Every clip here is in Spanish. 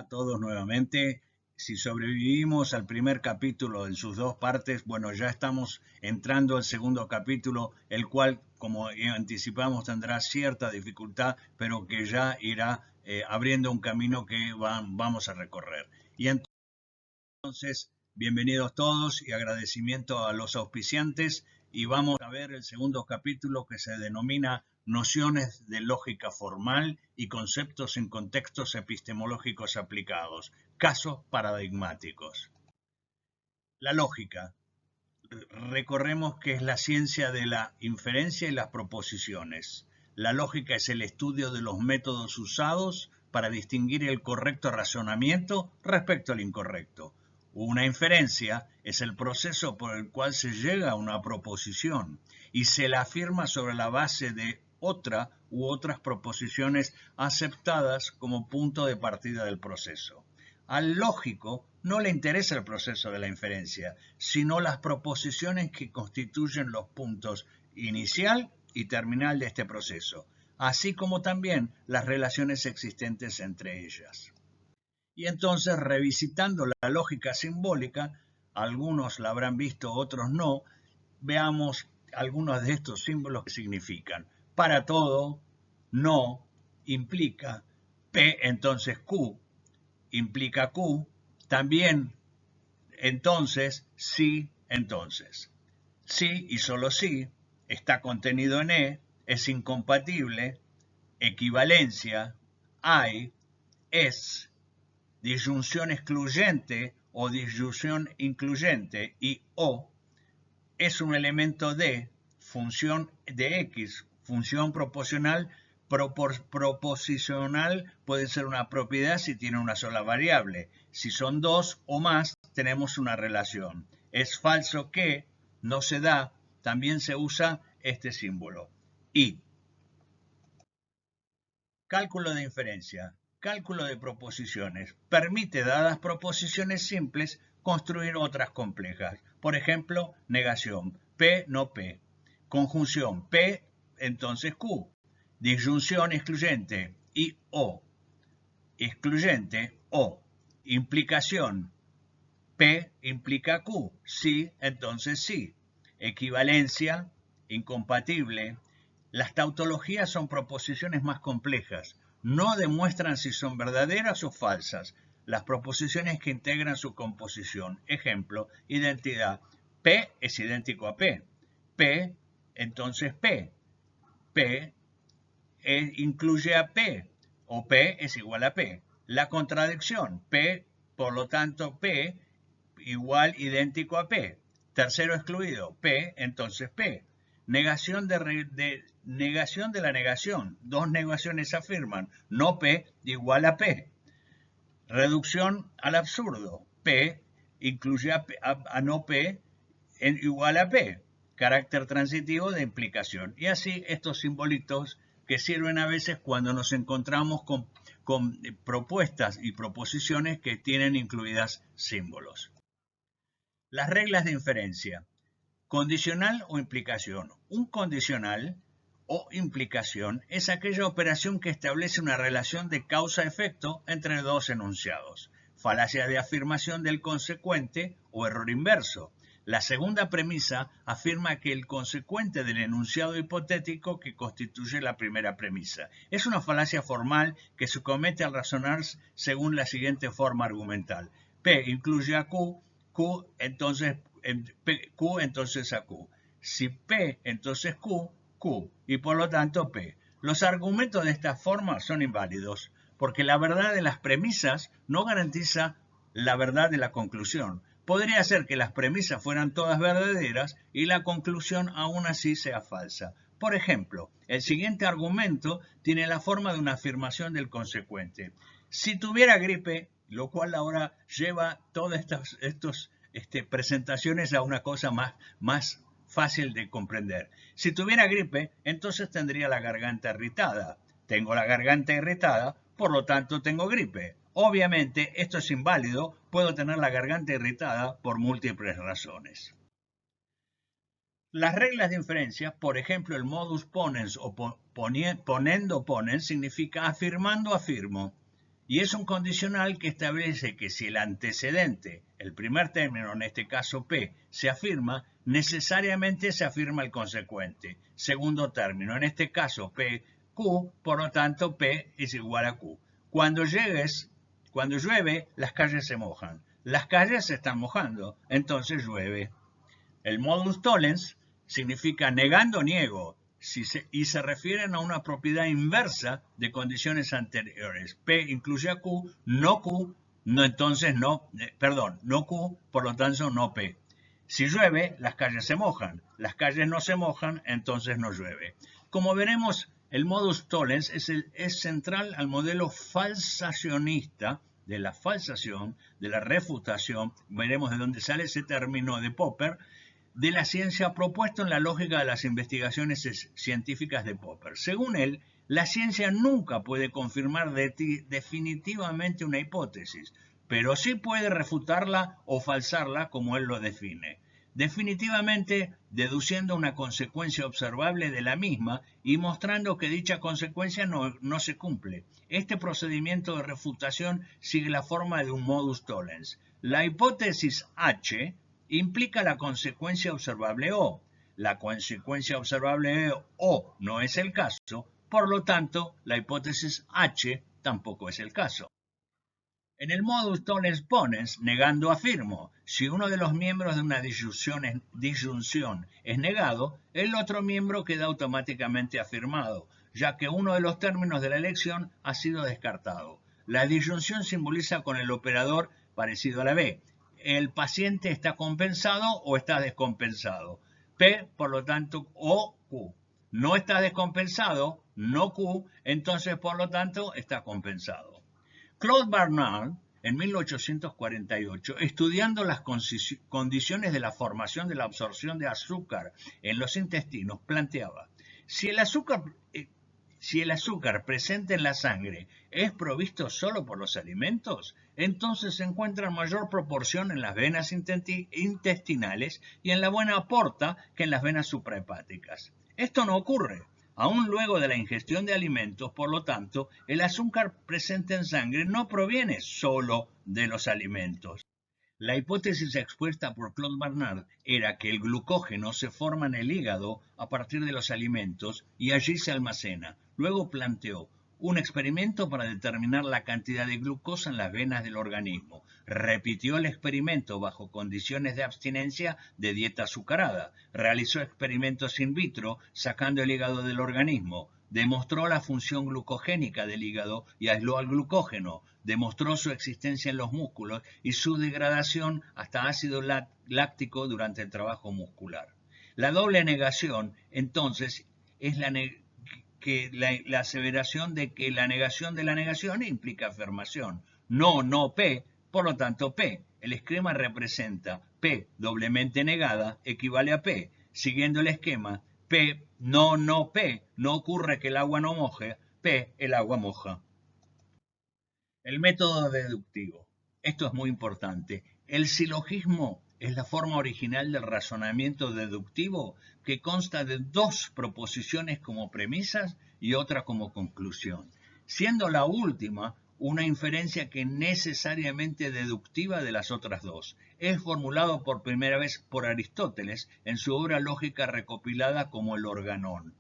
a todos nuevamente. Si sobrevivimos al primer capítulo en sus dos partes, bueno, ya estamos entrando al segundo capítulo, el cual, como anticipamos, tendrá cierta dificultad, pero que ya irá abriendo un camino que vamos a recorrer. Y entonces, bienvenidos todos y agradecimiento a los auspiciantes. Y vamos a ver el segundo capítulo que se denomina Nociones de lógica formal y conceptos en contextos epistemológicos aplicados, casos paradigmáticos. La lógica. Recorremos que es la ciencia de la inferencia y las proposiciones. La lógica es el estudio de los métodos usados para distinguir el correcto razonamiento respecto al incorrecto. Una inferencia es el proceso por el cual se llega a una proposición y se la afirma sobre la base de otra u otras proposiciones aceptadas como punto de partida del proceso. Al lógico no le interesa el proceso de la inferencia, sino las proposiciones que constituyen los puntos inicial y terminal de este proceso, así como también las relaciones existentes entre ellas. Y entonces, revisitando la lógica simbólica, algunos la habrán visto, otros no, veamos algunos de estos símbolos que significan. Para todo, no, implica, P entonces Q, implica Q, también entonces, sí, entonces. Sí y solo sí, está contenido en E, es incompatible, equivalencia, hay, es, disyunción excluyente o disyunción incluyente y O es un elemento de función de X, función proposicional. Proposicional puede ser una propiedad si tiene una sola variable. Si son dos o más, tenemos una relación. Es falso que, no se da, también se usa este símbolo. Y. Cálculo de inferencia. Cálculo de proposiciones. Permite, dadas proposiciones simples, construir otras complejas. Por ejemplo, negación. P no P. Conjunción. P entonces Q. Disyunción excluyente. Y O. Excluyente O. Implicación. P implica Q. Sí, entonces sí. Equivalencia. Incompatible. Las tautologías son proposiciones más complejas. No demuestran si son verdaderas o falsas. Las proposiciones que integran su composición. Ejemplo, identidad. P es idéntico a P. P, entonces P. P incluye a P. O P es igual a P. La contradicción. P, por lo tanto, P igual idéntico a P. Tercero excluido. P, entonces P. Negación de la negación. Dos negaciones afirman. No P igual a P. Reducción al absurdo. P incluye a no P igual a P. Carácter transitivo de implicación. Y así estos simbolitos que sirven a veces cuando nos encontramos con propuestas y proposiciones que tienen incluidas símbolos. Las reglas de inferencia. Condicional o implicación. Un condicional o implicación es aquella operación que establece una relación de causa-efecto entre dos enunciados. Falacia de afirmación del consecuente o error inverso. La segunda premisa afirma que el consecuente del enunciado hipotético que constituye la primera premisa. Es una falacia formal que se comete al razonar según la siguiente forma argumental. P incluye a Q, Q entonces a Q. Si P entonces Q, Q y por lo tanto P. Los argumentos de esta forma son inválidos porque la verdad de las premisas no garantiza la verdad de la conclusión. Podría ser que las premisas fueran todas verdaderas y la conclusión aún así sea falsa. Por ejemplo, el siguiente argumento tiene la forma de una afirmación del consecuente. Si tuviera gripe, lo cual ahora lleva todas estas presentaciones a una cosa más fácil de comprender. Si tuviera gripe, entonces tendría la garganta irritada. Tengo la garganta irritada, por lo tanto tengo gripe. Obviamente, esto es inválido, puedo tener la garganta irritada por múltiples razones. Las reglas de inferencia, por ejemplo, el modus ponens o ponendo ponens, significa afirmando afirmo. Y es un condicional que establece que si el antecedente, el primer término, en este caso P, se afirma, necesariamente se afirma el consecuente, segundo término, en este caso P, Q, por lo tanto P es igual a Q. Cuando llueve, las calles se mojan. Las calles se están mojando, entonces llueve. El modus tollens significa negando niego y se refieren a una propiedad inversa de condiciones anteriores. P incluye a Q, no Q, no Q, por lo tanto no P. Si llueve, las calles se mojan. Las calles no se mojan, entonces no llueve. Como veremos, el modus tollens es central al modelo falsacionista de la falsación, de la refutación, veremos de dónde sale ese término de Popper, de la ciencia propuesto en la lógica de las investigaciones científicas de Popper. Según él, la ciencia nunca puede confirmar definitivamente una hipótesis, pero sí puede refutarla o falsarla como él lo define. Definitivamente deduciendo una consecuencia observable de la misma y mostrando que dicha consecuencia no se cumple. Este procedimiento de refutación sigue la forma de un modus tollens. La hipótesis H implica la consecuencia observable O. La consecuencia observable O no es el caso, por lo tanto, la hipótesis H tampoco es el caso. En el modus tollens ponens, negando afirmo. Si uno de los miembros de una disyunción es negado, el otro miembro queda automáticamente afirmado, ya que uno de los términos de la elección ha sido descartado. La disyunción simboliza con el operador parecido a la B. El paciente está compensado o está descompensado. P, por lo tanto, o Q. No está descompensado, no Q, entonces por lo tanto está compensado. Claude Bernard, en 1848, estudiando las condiciones de la formación de la absorción de azúcar en los intestinos, planteaba, si el azúcar presente en la sangre es provisto solo por los alimentos, entonces se encuentra en mayor proporción en las venas intestinales y en la buena porta que en las venas suprahepáticas. Esto no ocurre. Aún luego de la ingestión de alimentos, por lo tanto, el azúcar presente en sangre no proviene solo de los alimentos. La hipótesis expuesta por Claude Bernard era que el glucógeno se forma en el hígado a partir de los alimentos y allí se almacena. Luego planteó un experimento para determinar la cantidad de glucosa en las venas del organismo. Repitió el experimento bajo condiciones de abstinencia de dieta azucarada. Realizó experimentos in vitro sacando el hígado del organismo. Demostró la función glucogénica del hígado y aisló al glucógeno. Demostró su existencia en los músculos y su degradación hasta ácido láctico durante el trabajo muscular. La doble negación, entonces, es la aseveración de que la negación de la negación implica afirmación. No P, por lo tanto P. El esquema representa P doblemente negada equivale a P. Siguiendo el esquema, P, no P, no ocurre que el agua no moje, P, el agua moja. El método deductivo. Esto es muy importante. El silogismo es la forma original del razonamiento deductivo que consta de dos proposiciones como premisas y otra como conclusión, siendo la última una inferencia que es necesariamente deductiva de las otras dos. Es formulado por primera vez por Aristóteles en su obra lógica recopilada como el Organón.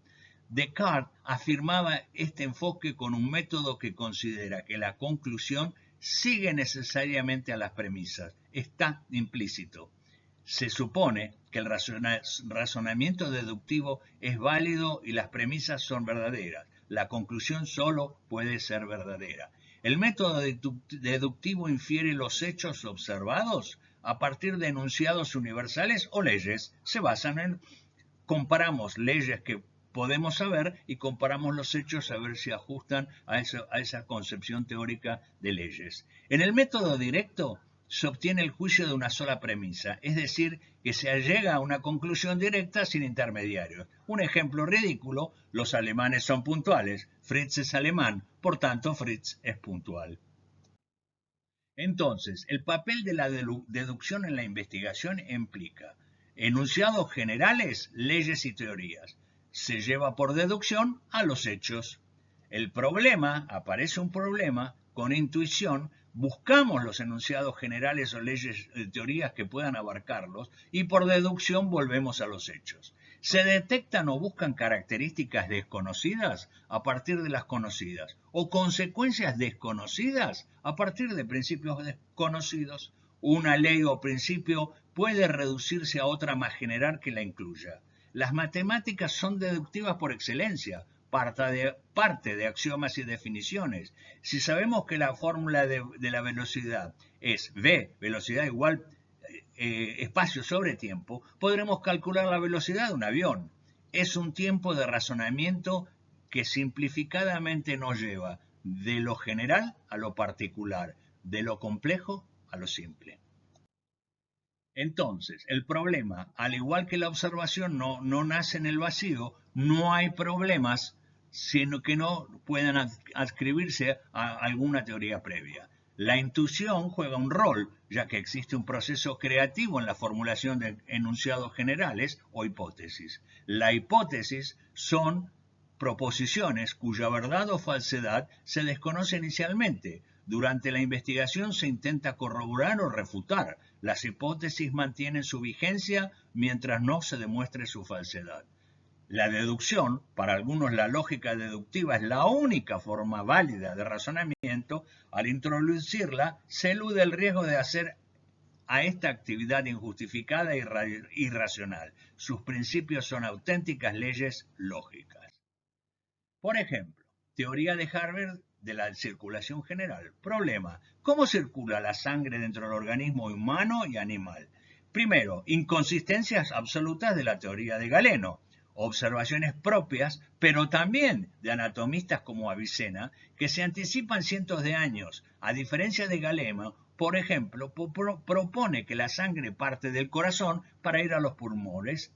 Descartes afirmaba este enfoque con un método que considera que la conclusión sigue necesariamente a las premisas, está implícito. Se supone que el razonamiento deductivo es válido y las premisas son verdaderas. La conclusión solo puede ser verdadera. El método deductivo infiere los hechos observados a partir de enunciados universales o leyes. Se basan en comparamos leyes que podemos saber y comparamos los hechos a ver si ajustan a esa concepción teórica de leyes. En el método directo se obtiene el juicio de una sola premisa, es decir, que se llega a una conclusión directa sin intermediarios. Un ejemplo ridículo, los alemanes son puntuales, Fritz es alemán, por tanto Fritz es puntual. Entonces, el papel de la deducción en la investigación implica enunciados generales, leyes y teorías. Se lleva por deducción a los hechos. Aparece un problema con intuición, buscamos los enunciados generales o leyes de teorías que puedan abarcarlos y por deducción volvemos a los hechos. Se detectan o buscan características desconocidas a partir de las conocidas o consecuencias desconocidas a partir de principios desconocidos. Una ley o principio puede reducirse a otra más general que la incluya. Las matemáticas son deductivas por excelencia, parte de axiomas y definiciones. Si sabemos que la fórmula de la velocidad es v, velocidad igual espacio sobre tiempo, podremos calcular la velocidad de un avión. Es un tiempo de razonamiento que simplificadamente nos lleva de lo general a lo particular, de lo complejo a lo simple. Entonces, el problema, al igual que la observación no nace en el vacío, no hay problemas sino que no puedan adscribirse a alguna teoría previa. La intuición juega un rol, ya que existe un proceso creativo en la formulación de enunciados generales o hipótesis. La hipótesis son proposiciones cuya verdad o falsedad se desconoce inicialmente. Durante la investigación se intenta corroborar o refutar. Las hipótesis mantienen su vigencia mientras no se demuestre su falsedad. La deducción, para algunos la lógica deductiva es la única forma válida de razonamiento. Al introducirla, se elude el riesgo de hacer a esta actividad injustificada e irracional. Sus principios son auténticas leyes lógicas. Por ejemplo, teoría de Harvard de la circulación general. Problema: ¿cómo circula la sangre dentro del organismo humano y animal? Primero, inconsistencias absolutas de la teoría de Galeno. Observaciones propias, pero también de anatomistas como Avicena, que se anticipan cientos de años. A diferencia de Galeno, por ejemplo, propone que la sangre parte del corazón para ir a los pulmones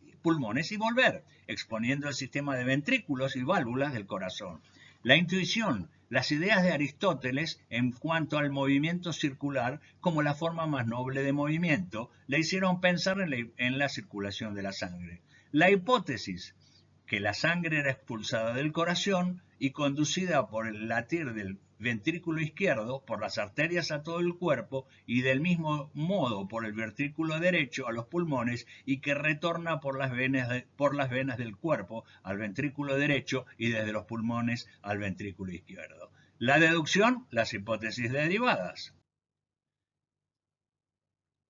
y volver, exponiendo el sistema de ventrículos y válvulas del corazón. La intuición, las ideas de Aristóteles en cuanto al movimiento circular como la forma más noble de movimiento, le hicieron pensar en la circulación de la sangre. La hipótesis, que la sangre era expulsada del corazón y conducida por el latir del ventrículo izquierdo, por las arterias a todo el cuerpo y del mismo modo por el ventrículo derecho a los pulmones y que retorna por las venas del cuerpo al ventrículo derecho y desde los pulmones al ventrículo izquierdo. La deducción, las hipótesis derivadas.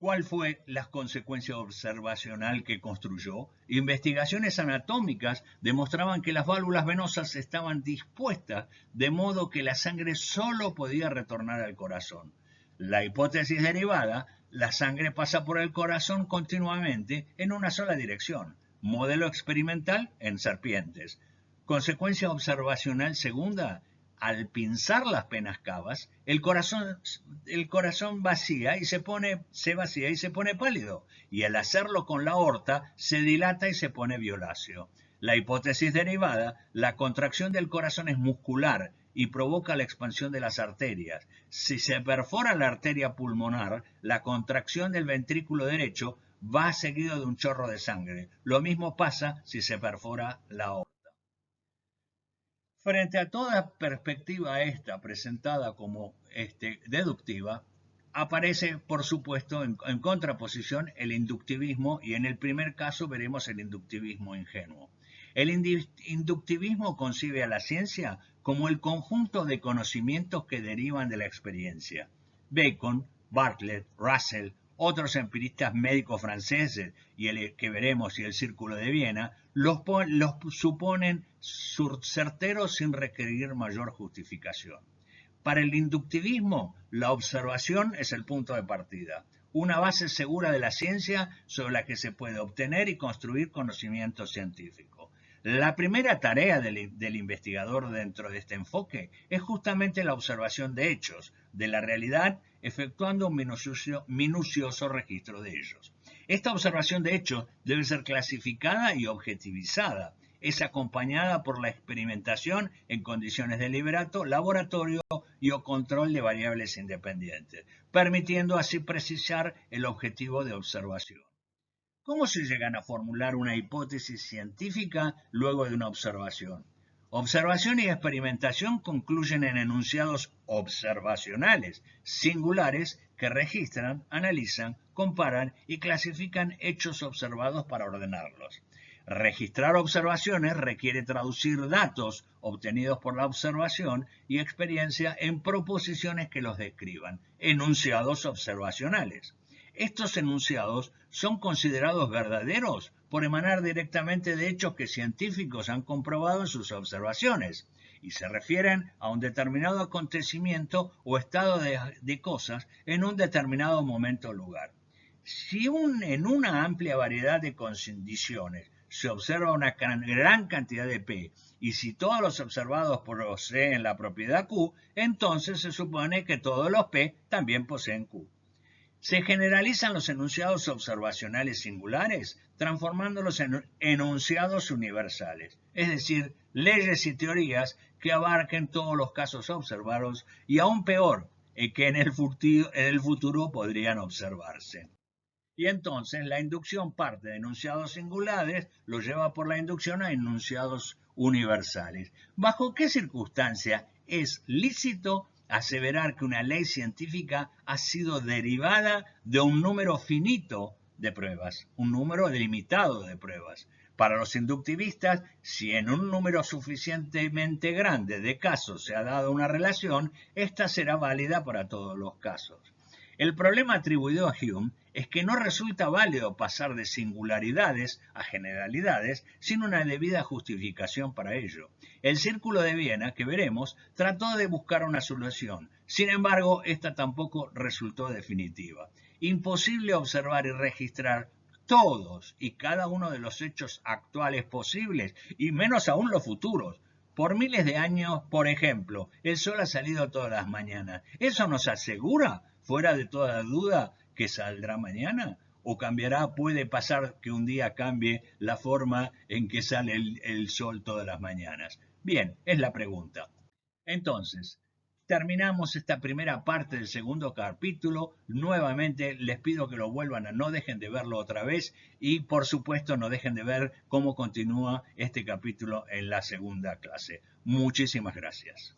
¿Cuál fue la consecuencia observacional que construyó? Investigaciones anatómicas demostraban que las válvulas venosas estaban dispuestas de modo que la sangre solo podía retornar al corazón. La hipótesis derivada, la sangre pasa por el corazón continuamente en una sola dirección. Modelo experimental en serpientes. Consecuencia observacional segunda: al pinzar las penas cavas, el corazón vacía y se pone pálido, y al hacerlo con la aorta se dilata y se pone violáceo. La hipótesis derivada, la contracción del corazón es muscular y provoca la expansión de las arterias. Si se perfora la arteria pulmonar, la contracción del ventrículo derecho va seguido de un chorro de sangre. Lo mismo pasa si se perfora la aorta. Frente a toda perspectiva esta presentada como deductiva, aparece, por supuesto, en contraposición el inductivismo, y en el primer caso veremos el inductivismo ingenuo. El inductivismo concibe a la ciencia como el conjunto de conocimientos que derivan de la experiencia. Bacon, Bartlett, Russell, otros empiristas médicos franceses y el que veremos y el Círculo de Viena los suponen certeros sin requerir mayor justificación. Para el inductivismo, la observación es el punto de partida, una base segura de la ciencia sobre la que se puede obtener y construir conocimiento científico. La primera tarea del investigador dentro de este enfoque es justamente la observación de hechos, de la realidad, efectuando un minucioso registro de ellos. Esta observación de hechos debe ser clasificada y objetivizada. Es acompañada por la experimentación en condiciones de laboratorio y o control de variables independientes, permitiendo así precisar el objetivo de observación. ¿Cómo se llegan a formular una hipótesis científica luego de una observación? Observación y experimentación concluyen en enunciados observacionales, singulares, que registran, analizan, comparan y clasifican hechos observados para ordenarlos. Registrar observaciones requiere traducir datos obtenidos por la observación y experiencia en proposiciones que los describan, enunciados observacionales. Estos enunciados son considerados verdaderos por emanar directamente de hechos que científicos han comprobado en sus observaciones y se refieren a un determinado acontecimiento o estado de cosas en un determinado momento o lugar. Si en una amplia variedad de condiciones se observa una gran cantidad de P y si todos los observados poseen la propiedad Q, entonces se supone que todos los P también poseen Q. Se generalizan los enunciados observacionales singulares transformándolos en enunciados universales, es decir, leyes y teorías que abarquen todos los casos observados y aún peor, que en el futuro podrían observarse. Y entonces la inducción parte de enunciados singulares, lo lleva por la inducción a enunciados universales. ¿Bajo qué circunstancia es lícito aseverar que una ley científica ha sido derivada de un número finito de pruebas, un número limitado de pruebas? Para los inductivistas, si en un número suficientemente grande de casos se ha dado una relación, esta será válida para todos los casos. El problema atribuido a Hume es que no resulta válido pasar de singularidades a generalidades sin una debida justificación para ello. El Círculo de Viena, que veremos, trató de buscar una solución. Sin embargo, esta tampoco resultó definitiva. Imposible observar y registrar todos y cada uno de los hechos actuales posibles, y menos aún los futuros. Por miles de años, por ejemplo, el sol ha salido todas las mañanas. ¿Eso nos asegura, fuera de toda duda, que saldrá mañana? ¿O cambiará? Puede pasar que un día cambie la forma en que sale el sol todas las mañanas. Bien, es la pregunta. Entonces, terminamos esta primera parte del segundo capítulo. Nuevamente les pido que lo vuelvan a no dejen de verlo otra vez y por supuesto no dejen de ver cómo continúa este capítulo en la segunda clase. Muchísimas gracias.